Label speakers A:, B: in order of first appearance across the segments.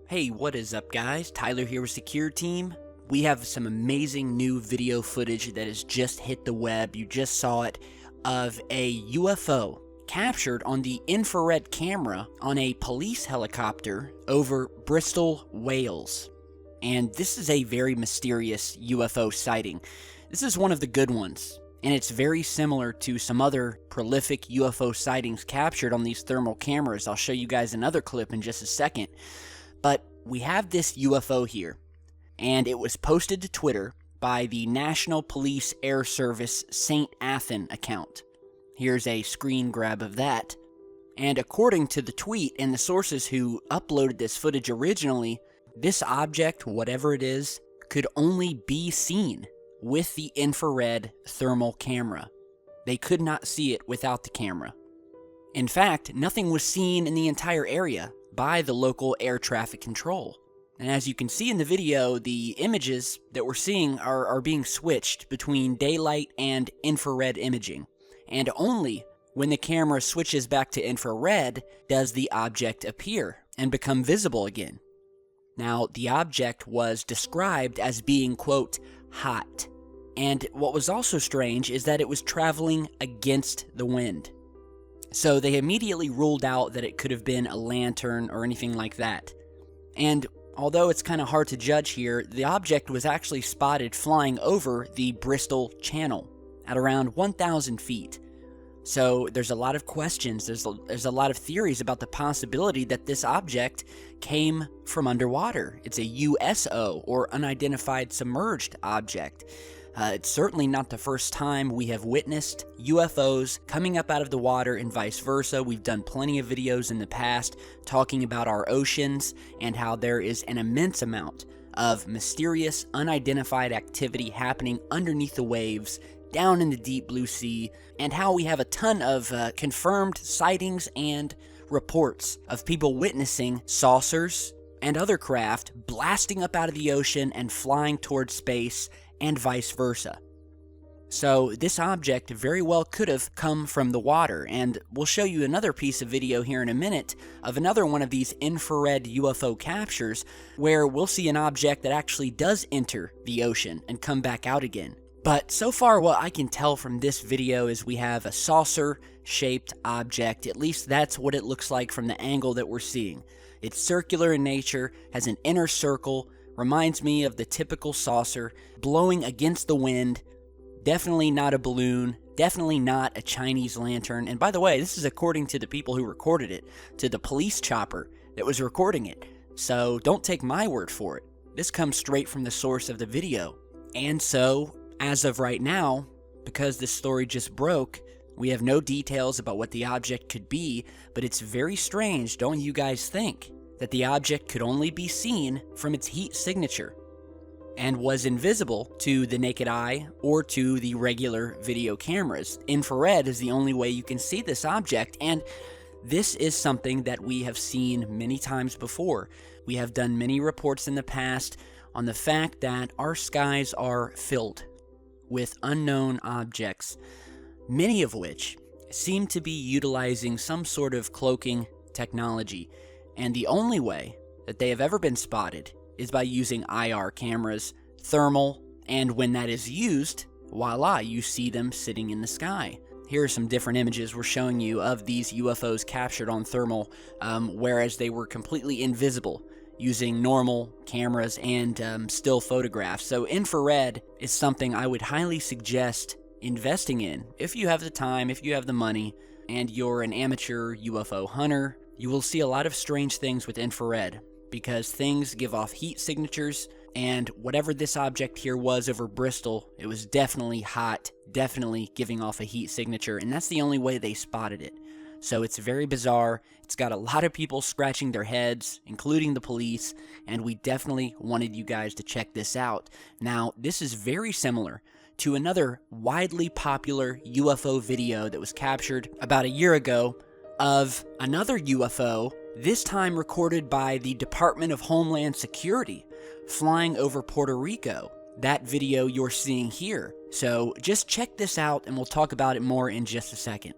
A: Hey, what is up guys? Tyler here with Secureteam. We have some amazing new video footage that has just hit the web. You just saw it, of a UFO captured on the infrared camera on a police helicopter over Bristol, Wales. And this is a very mysterious UFO sighting. This is one of the good ones, and it's very similar to some other prolific UFO sightings captured on these thermal cameras. I'll show you guys another clip in just a second. But we have this UFO here, and it was posted to Twitter by the National Police Air Service St. Athan account. Here's a screen grab of that. And according to the tweet and the sources who uploaded this footage originally, this object, whatever it is, could only be seen with the infrared thermal camera. They could not see it without the camera. In fact, nothing was seen in the entire area by the local air traffic control. And as you can see in the video, the images that we're seeing are being switched between daylight and infrared imaging. And only when the camera switches back to infrared does the object appear and become visible again. Now, the object was described as being, quote, hot. And what was also strange is that it was traveling against the wind. So they immediately ruled out that it could have been a lantern or anything like that. And although it's kind of hard to judge here, the object was actually spotted flying over the Bristol Channel at around 1,000 feet. So there's a lot of questions, there's a lot of theories about the possibility that this object came from underwater. It's a USO, or unidentified submerged object. It's certainly not the first time we have witnessed UFOs coming up out of the water and vice versa. We've done plenty of videos in the past talking about our oceans and how there is an immense amount of mysterious, unidentified activity happening underneath the waves, down in the deep blue sea, and how we have a ton of confirmed sightings and reports of people witnessing saucers and other craft blasting up out of the ocean and flying towards space, and vice versa. So this object very well could have come from the water, and we'll show you another piece of video here in a minute of another one of these infrared UFO captures where we'll see an object that actually does enter the ocean and come back out again. But so far what I can tell from this video is we have a saucer-shaped object. At least that's what it looks like from the angle that we're seeing. It's circular in nature, has an inner circle, reminds me of the typical saucer, blowing against the wind. Definitely not a balloon, definitely not a Chinese lantern. And by the way, this is according to the people who recorded it, to the police chopper that was recording it. So don't take my word for it. This comes straight from the source of the video. And so, as of right now, because this story just broke, we have no details about what the object could be, but it's very strange, don't you guys think, that the object could only be seen from its heat signature and was invisible to the naked eye or to the regular video cameras. Infrared is the only way you can see this object, and this is something that we have seen many times before. We have done many reports in the past on the fact that our skies are filled with unknown objects, many of which seem to be utilizing some sort of cloaking technology. And the only way that they have ever been spotted is by using IR cameras, thermal, and when that is used, voila, you see them sitting in the sky. Here are some different images we're showing you of these UFOs captured on thermal, whereas they were completely invisible using normal cameras and still photographs. So infrared is something I would highly suggest investing in. If you have the time, if you have the money, and you're an amateur UFO hunter, you will see a lot of strange things with infrared because things give off heat signatures, and whatever this object here was over Bristol, it was definitely hot, definitely giving off a heat signature, and that's the only way they spotted it. So it's very bizarre. It's got a lot of people scratching their heads, including the police, and we definitely wanted you guys to check this out. Now, this is very similar to another widely popular UFO video that was captured about a year ago of another UFO, this time recorded by the Department of Homeland Security, flying over Puerto Rico. That video you're seeing here. So just check this out and we'll talk about it more in just a second.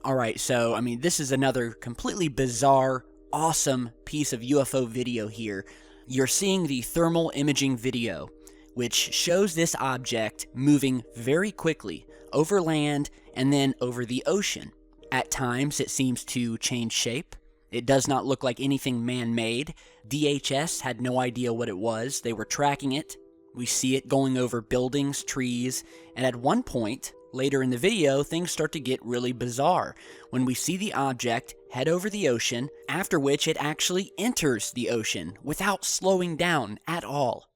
A: Alright, so, I mean, this is another completely bizarre, awesome piece of UFO video here. You're seeing the thermal imaging video, which shows this object moving very quickly over land and then over the ocean. At times, it seems to change shape. It does not look like anything man-made. DHS had no idea what it was. They were tracking it. We see it going over buildings, trees, and at one point, later in the video, things start to get really bizarre when we see the object head over the ocean, after which it actually enters the ocean without slowing down at all.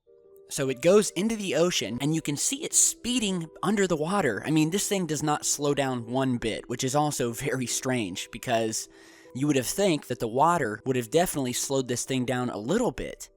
A: So it goes into the ocean, and you can see it speeding under the water. I mean, this thing does not slow down one bit, which is also very strange, because you would have think that the water would have definitely slowed this thing down a little bit.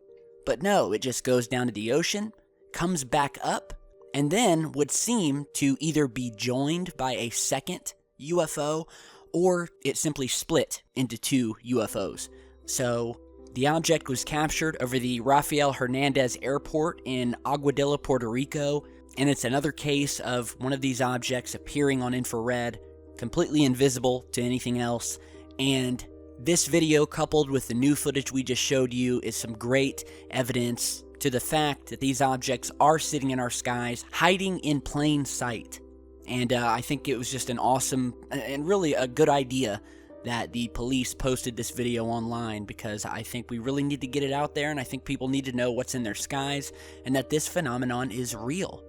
A: But no, it just goes down to the ocean, comes back up, and then would seem to either be joined by a second UFO, or it simply split into two UFOs. So the object was captured over the Rafael Hernandez Airport in Aguadilla, Puerto Rico, and it's another case of one of these objects appearing on infrared, completely invisible to anything else. And this video, coupled with the new footage we just showed you, is some great evidence to the fact that these objects are sitting in our skies, hiding in plain sight. And I think it was just an awesome and really a good idea that the police posted this video online, because I think we really need to get it out there, and I think people need to know what's in their skies and that this phenomenon is real.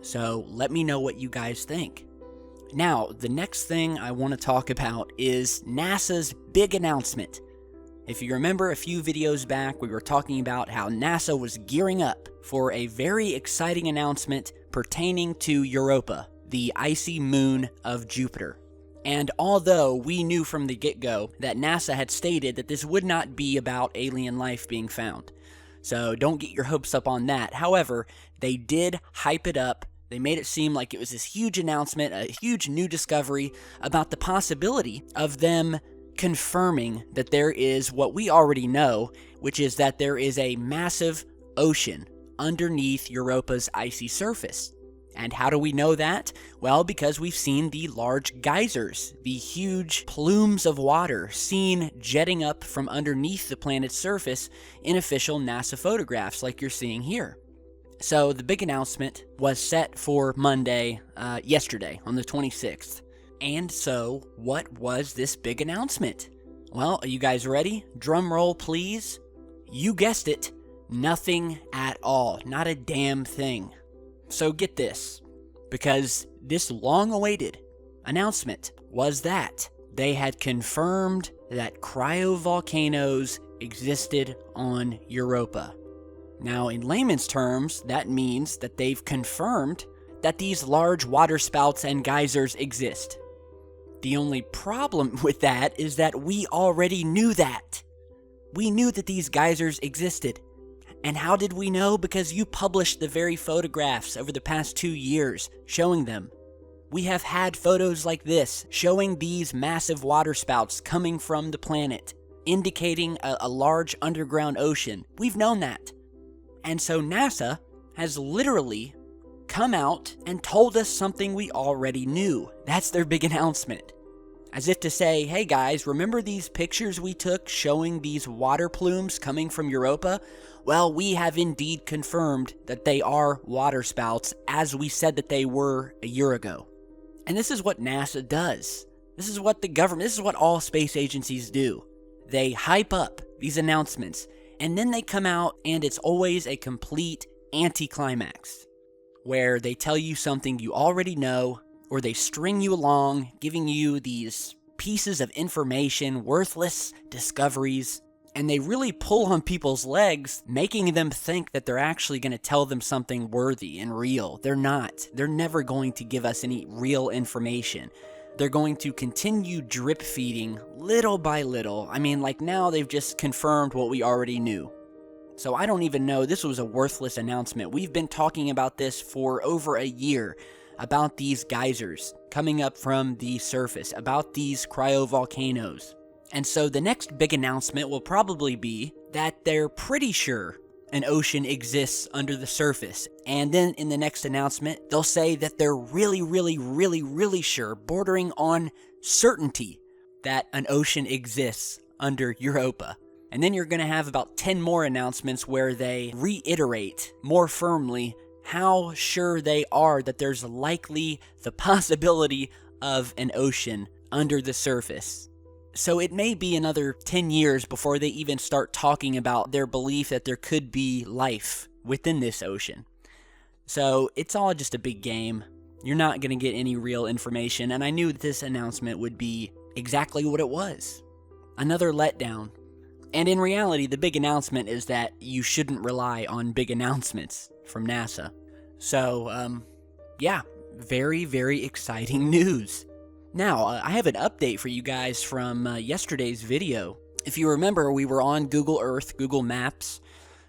A: So let me know what you guys think. Now, the next thing I want to talk about is NASA's big announcement. If you remember a few videos back, we were talking about how NASA was gearing up for a very exciting announcement pertaining to Europa, the icy moon of Jupiter. And although we knew from the get-go that NASA had stated that this would not be about alien life being found, so don't get your hopes up on that. However, they did hype it up. They made it seem like it was this huge announcement, a huge new discovery about the possibility of them confirming that there is what we already know, which is that there is a massive ocean underneath Europa's icy surface. And how do we know that? Well, because we've seen the large geysers, the huge plumes of water seen jetting up from underneath the planet's surface in official NASA photographs like you're seeing here. So the big announcement was set for Monday, yesterday, on the 26th. And so, what was this big announcement? Well, are you guys ready? Drum roll, please. You guessed it. Nothing at all. Not a damn thing. So get this, because this long-awaited announcement was that they had confirmed that cryovolcanoes existed on Europa. Now, in layman's terms, that means that they've confirmed that these large waterspouts and geysers exist. The only problem with that is that we already knew that. We knew that these geysers existed. And how did we know? Because you published the very photographs over the past 2 years showing them. We have had photos like this showing these massive waterspouts coming from the planet, indicating a large underground ocean. We've known that. And so NASA has literally come out and told us something we already knew. That's their big announcement. As if to say, hey guys, remember these pictures we took showing these water plumes coming from Europa? Well, we have indeed confirmed that they are waterspouts, as we said that they were a year ago. And this is what NASA does. This is what the government, this is what all space agencies do. They hype up these announcements, and then they come out and it's always a complete anticlimax, where they tell you something you already know, or they string you along, giving you these pieces of information, worthless discoveries, and they really pull on people's legs, making them think that they're actually going to tell them something worthy and real. They're not. They're never going to give us any real information. They're going to continue drip feeding little by little. I mean, like now they've just confirmed what we already knew. So I don't even know. This was a worthless announcement. We've been talking about this for over a year, about these geysers coming up from the surface, about these cryovolcanoes. And so the next big announcement will probably be that they're pretty sure an ocean exists under the surface. And then in the next announcement, they'll say that they're really, really, really, really sure, bordering on certainty that an ocean exists under Europa. And then you're going to have about 10 more announcements where they reiterate more firmly how sure they are that there's likely the possibility of an ocean under the surface. So it may be another 10 years before they even start talking about their belief that there could be life within this ocean. So it's all just a big game. You're not going to get any real information, and I knew this announcement would be exactly what it was. Another letdown. And in reality, the big announcement is that you shouldn't rely on big announcements from NASA. So, yeah, very, very exciting news. Now, I have an update for you guys from yesterday's video. If you remember, we were on Google Earth, Google Maps,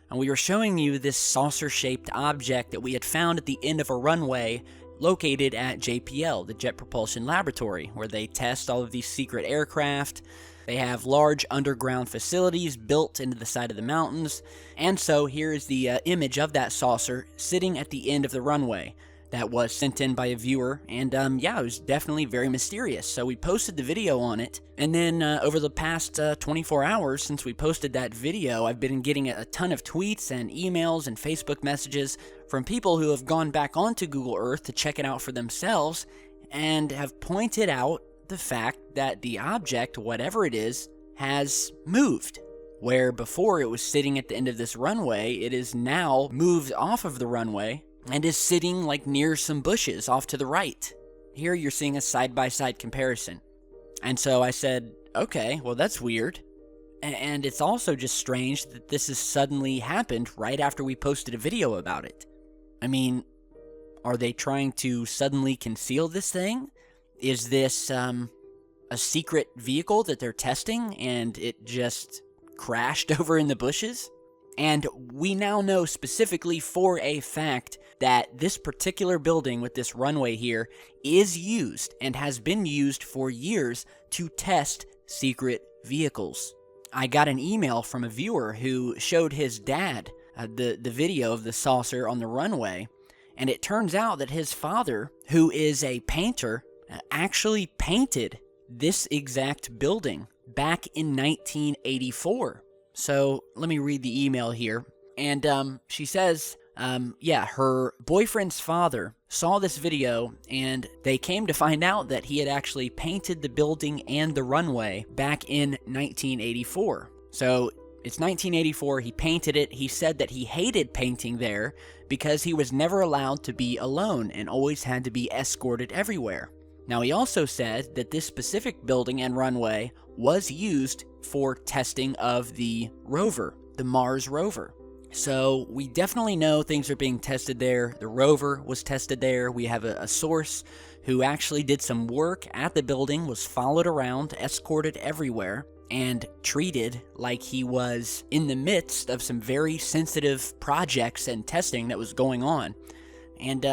A: and we were showing you this saucer-shaped object that we had found at the end of a runway located at JPL, the Jet Propulsion Laboratory, where they test all of these secret aircraft. They have large underground facilities built into the side of the mountains, and so here is the image of that saucer sitting at the end of the runway that was sent in by a viewer, and yeah, it was definitely very mysterious. So we posted the video on it, and then over the past 24 hours since we posted that video, I've been getting a ton of tweets and emails and Facebook messages from people who have gone back onto Google Earth to check it out for themselves, and have pointed out the fact that the object, whatever it is, has moved. Where before it was sitting at the end of this runway, it is now moved off of the runway and is sitting like near some bushes off to the right. Here you're seeing a side-by-side comparison. And so I said, okay, well that's weird. And it's also just strange that this has suddenly happened right after we posted a video about it. I mean, are they trying to suddenly conceal this thing? Is this a secret vehicle that they're testing and it just crashed over in the bushes? And we now know specifically for a fact that this particular building with this runway here is used and has been used for years to test secret vehicles. I got an email from a viewer who showed his dad the video of the saucer on the runway, and it turns out that his father, who is a painter, actually painted this exact building back in 1984. So let me read the email here. And she says, yeah, her boyfriend's father saw this video, and they came to find out that he had actually painted the building and the runway back in 1984. So it's 1984, he painted it. He said that he hated painting there because he was never allowed to be alone and always had to be escorted everywhere. Now, he also said that this specific building and runway was used for testing of the rover, the Mars rover. So we definitely know things are being tested there. The rover was tested there. We have a source who actually did some work at the building, was followed around, escorted everywhere, and treated like he was in the midst of some very sensitive projects and testing that was going on. And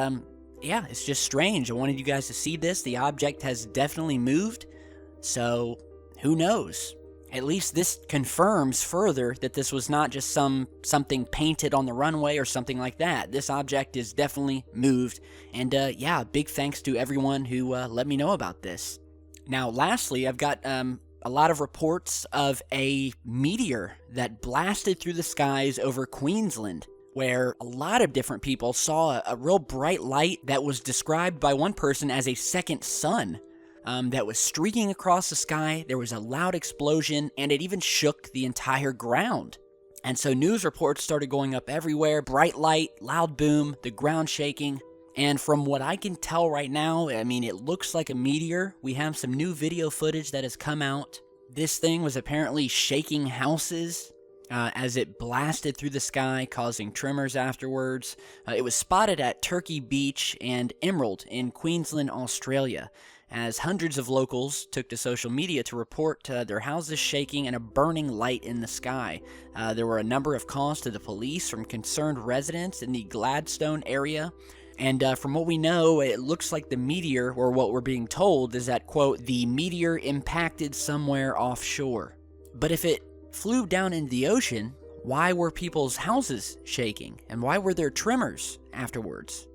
A: yeah, it's just strange. I wanted you guys to see this. The object has definitely moved, so who knows? At least this confirms further that this was not just something painted on the runway or something like that. This object is definitely moved, and yeah, big thanks to everyone who let me know about this. Now, lastly, I've got a lot of reports of a meteor that blasted through the skies over Queensland, where a lot of different people saw a real bright light that was described by one person as a second sun. That was streaking across the sky. There was a loud explosion, and it even shook the entire ground. And so news reports started going up everywhere. Bright light, loud boom, the ground shaking. And from what I can tell right now, I mean, it looks like a meteor. We have some new video footage that has come out. This thing was apparently shaking houses as it blasted through the sky, causing tremors afterwards. It was spotted at Turkey Beach and Emerald in Queensland, Australia, as hundreds of locals took to social media to report their houses shaking and a burning light in the sky. There were a number of calls to the police from concerned residents in the Gladstone area. And from what we know, it looks like the meteor, or what we're being told, is that, quote, the meteor impacted somewhere offshore. But if it flew down into the ocean, why were people's houses shaking? And why were there tremors afterwards?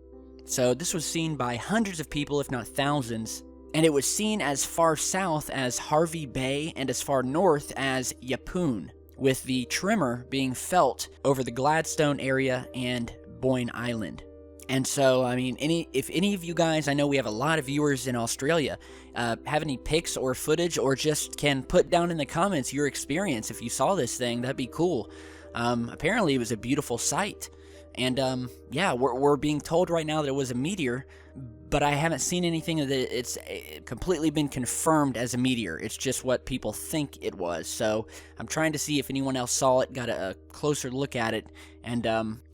A: So this was seen by hundreds of people, if not thousands, and it was seen as far south as Harvey Bay and as far north as Yeppoon, with the tremor being felt over the Gladstone area and Boyne Island. And so, I mean, if any of you guys, I know we have a lot of viewers in Australia, have any pics or footage, or just can put down in the comments your experience if you saw this thing, that'd be cool. Apparently, it was a beautiful sight. And, yeah, we're being told right now that it was a meteor, but I haven't seen anything that it's completely been confirmed as a meteor. It's just what people think it was. So I'm trying to see if anyone else saw it, got a closer look at it, and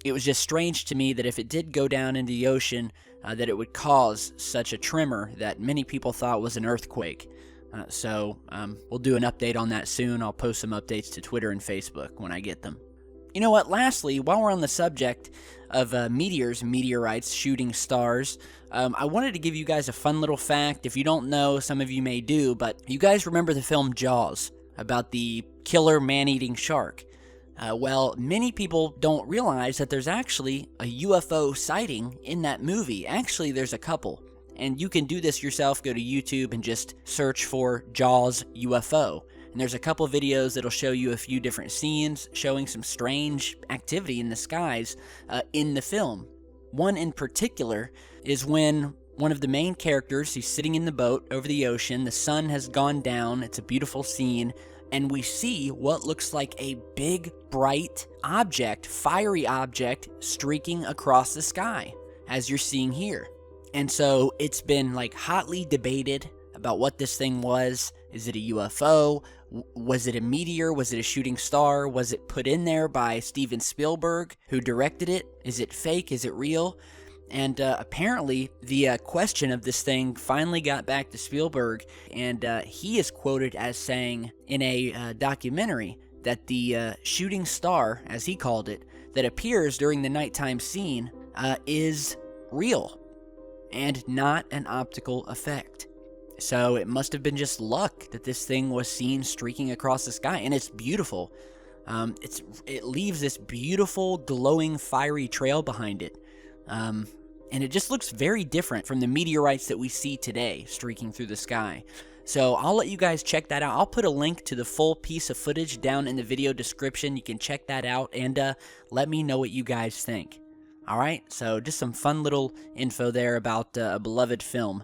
A: it was just strange to me that if it did go down into the ocean, that it would cause such a tremor that many people thought was an earthquake. So we'll do an update on that soon. I'll post some updates to Twitter and Facebook when I get them. You know what, lastly, while we're on the subject of meteors, meteorites, shooting stars, I wanted to give you guys a fun little fact. If you don't know, some of you may do, but you guys remember the film Jaws, about the killer man-eating shark? Well, many people don't realize that there's actually a UFO sighting in that movie. Actually, there's a couple, and you can do this yourself. Go to YouTube and just search for Jaws UFO. And there's a couple videos that'll show you a few different scenes showing some strange activity in the skies in the film. One in particular is when one of the main characters, he's sitting in the boat over the ocean, the sun has gone down, it's a beautiful scene, and we see what looks like a big, bright object, fiery object, streaking across the sky, as you're seeing here. And so it's been like hotly debated about what this thing was. Is it a UFO? Was it a meteor? Was it a shooting star? Was it put in there by Steven Spielberg, who directed it? Is it fake? Is it real? And apparently, the question of this thing finally got back to Spielberg, and he is quoted as saying in a documentary that the shooting star, as he called it, that appears during the nighttime scene is real and not an optical effect. So it must have been just luck that this thing was seen streaking across the sky, and it's beautiful. It leaves this beautiful, glowing, fiery trail behind it. And it just looks very different from the meteorites that we see today streaking through the sky. So I'll let you guys check that out. I'll put a link to the full piece of footage down in the video description. You can check that out and let me know what you guys think. All right, so just some fun little info there about a beloved film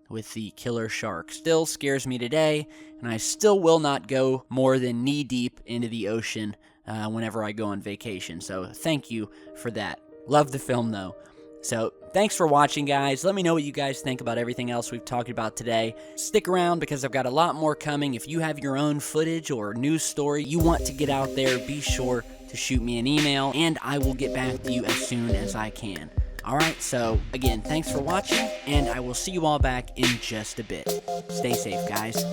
A: with the killer shark. Still scares me today, and I still will not go more than knee-deep into the ocean whenever I go on vacation. So thank you for that. Love the film, though. So thanks for watching, guys. Let me know what you guys think about everything else we've talked about today. Stick around because I've got a lot more coming. If you have your own footage or news story you want to get out there, be sure to shoot me an email, and I will get back to you as soon as I can. Alright, so again, thanks for watching, and I will see you all back in just a bit. Stay safe, guys.